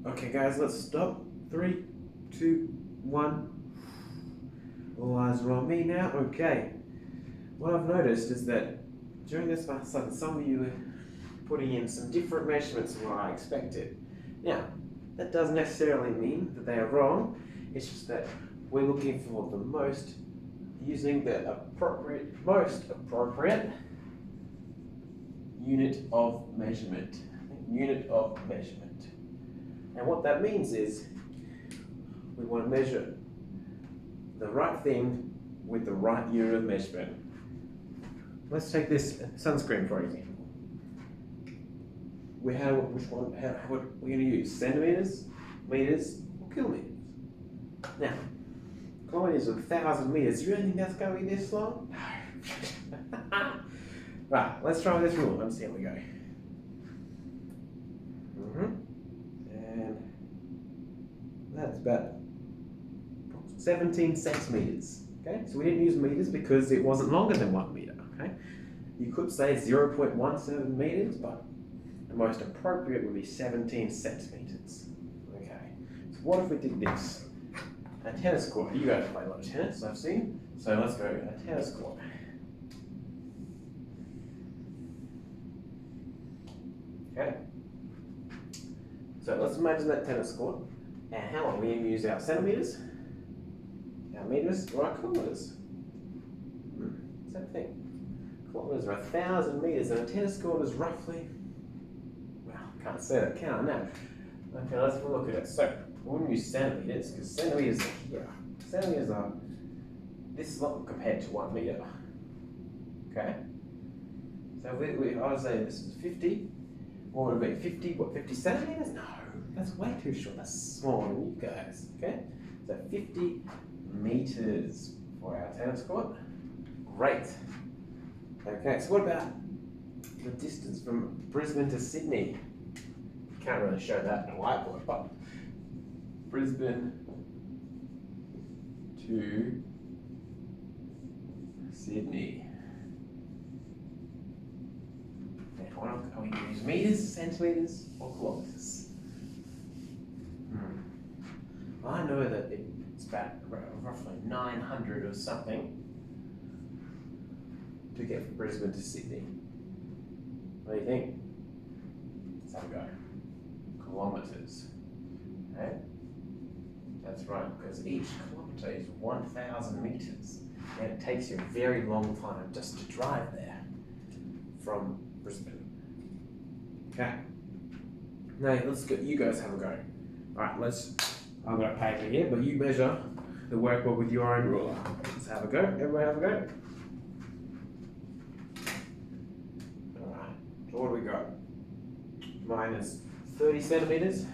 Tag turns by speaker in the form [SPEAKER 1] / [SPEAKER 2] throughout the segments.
[SPEAKER 1] Okay guys, let's stop. 3, 2, 1. All eyes are on me now. Okay. What I've noticed is that during this lesson, some of you are putting in some different measurements than what I expected. Now, that doesn't necessarily mean that they are wrong. It's just that we're looking for the most, using the most appropriate unit of measurement. Unit of measurement. And what that means is we want to measure the right thing with the right unit of measurement. Let's take this sunscreen for example. What are we going to use? Centimeters, meters, or kilometers? Now, kilometers are 1,000 meters. Do you really think that's going to be this long? No. Right, let's try this rule and see how we go. And that's about 17 centimeters. Okay, so we didn't use meters because it wasn't longer than 1 meter. Okay, you could say 0.17 meters, but the most appropriate would be 17 centimeters. Okay, so what if we did this? A tennis court. You guys play a lot of tennis, I've seen. So let's go a tennis court. Okay. So let's imagine that tennis court. And how long? We use our centimeters, our meters, or our kilometers. Same thing. Kilometers are 1,000 meters, and a tennis court is roughly, well, can't say that, can I? No. Okay, let's have a look at it. So we wouldn't use centimeters because centimeters are here. Centimeters are this long compared to 1 meter. Okay. So I would say this is 50. What would it be? 50? What? 50 centimeters? No. That's way too short. That's smaller than you guys. Okay? So 50 meters for our tennis court. Great. Okay, so what about the distance from Brisbane to Sydney? Can't really show that in a whiteboard, but Brisbane to Sydney. Now, are we going to use meters, centimeters, or kilometers? I know that it's about roughly 900 or something to get from Brisbane to Sydney. What do you think? Let's have a go. Kilometres. Okay? That's right, because each kilometre is 1,000 metres. And it takes you a very long time just to drive there from Brisbane. Okay. Now let's go. You guys have a go. Alright, I've got a paper here, but you measure the workbook with your own ruler. Let's have a go. Everybody have a go. Alright, so what do we got? Mine is 30 centimeters.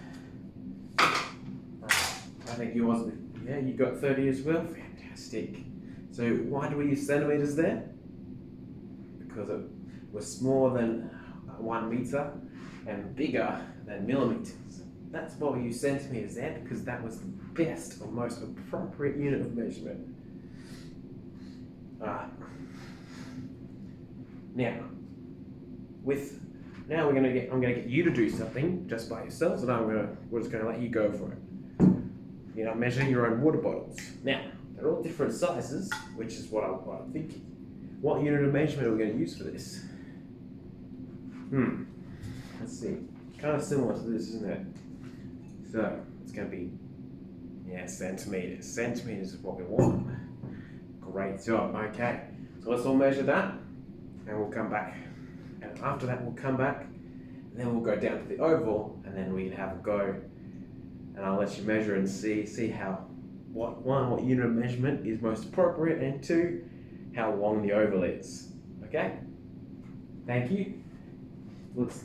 [SPEAKER 1] I think yours, yeah, you got 30 as well. Fantastic. So why do we use centimeters there? Because it was smaller than 1 meter and bigger than millimeters. That's why we use centimeters there, because that was the best or most appropriate unit of measurement. Alright. Now, I'm gonna get you to do something just by yourselves, and we're just gonna let you go for it. You know, measure your own water bottles. Now, they're all different sizes, which is what I'm thinking. What unit of measurement are we gonna use for this? Let's see. Kind of similar to this, isn't it? So it's going to be, centimeters. Centimeters is what we want. Great job. Okay, so let's all measure that, and we'll come back. And after that, we'll come back, and then we'll go down to the oval, and then we can have a go. And I'll let you measure and see how what unit of measurement is most appropriate, and 2, how long the oval is. Okay. Thank you. Looks